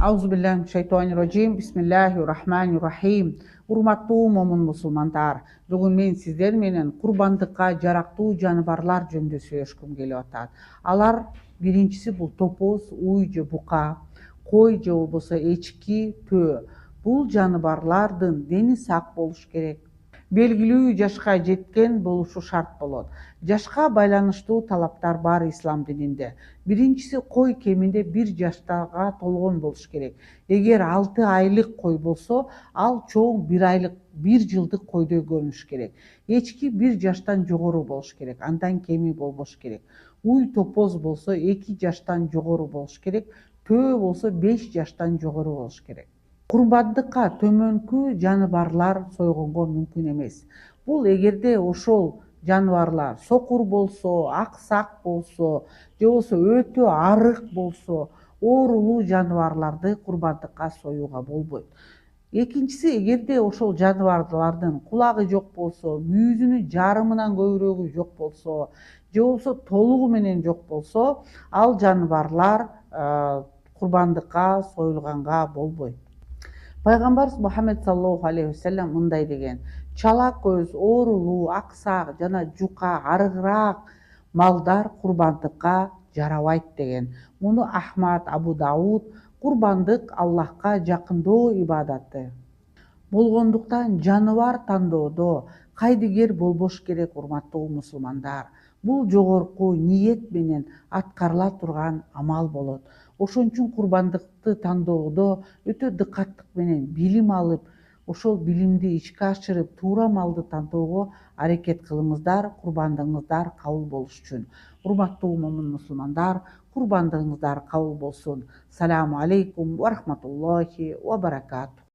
Аузубиллахи Бисмиллахи-рахмани-рахим. Урматтуу момун мусулмандар, бүгүн мен сиздер менен курбандыкка жарактуу жаныбарлар жөнүндө сүйлөшкүм келип атат. Алар биринчиси бул топоз, уй же бука, кой же болбосо эчки, төө. Бул жаныбарлардын дени сак болуш керек. Белгилүү жашка жеткен болушу шарт болот. Жашка байланыштуу талаптар бар ислам дининде. Биринчиси, кой кеминде 1 жаштага толгон болуш керек. Эгер 6 айлык кой болсо, ал чоң 1 айлык 1 жылдык койдой көрүнүш керек. Эчки 1 жаштан жогору болуш керек, андан кеми болбош керек. Уй топоз болсо 2 жаштан жогору болуш керек, төө болсо 5 жаштан жогору болуш керек. Курбандыкка төмөнкү жаныбарлар сойгонго мүмкүн эмес. Бул эгерде ошол жаныбарлар сокур болсо, аксак болсо, же болбосо өтө арык болсо, оорулуу жаныбарларды курбандыкка союуга болбойт. Экинчиси, эгерде ошол жаныбарлардын кулагы жок болсо, мүйүзүнүн жарымынан көбүрөөгү жок болсо, же болбосо толугу менен жок болсо, ал жаныбарлар курбандыкка союлганга болбойт. Пайгамбарыбыз Мухаммед саллаллаху алейхи вассалам мындай деген: чала көз, оорулуу, аксак жана жука, арыгыраак малдар курбандыкка жарабайт деген. Муну Ахмад, Абу Дауд курбандык Аллахка жакындоо ибадаты болгондуктан жаныбар тандоодо кайдыгер болбош керек, урматтуу мусулмандар. Бул жогорку ниет менен аткарыла турган амал болот. Ошон үчүн курбандыкты тандоодо өтө дыкаттык менен билим алып, ошол билимди ишке ашырып, туура малды тандоого аракет кылыңыздар, курбандыгыңыздар кабыл болуш үчүн. Урматтуу момун мусулмандар, курбандыгыңыздар кабыл болсун. Саламу алейкум ва рахматуллахи ва баракатух.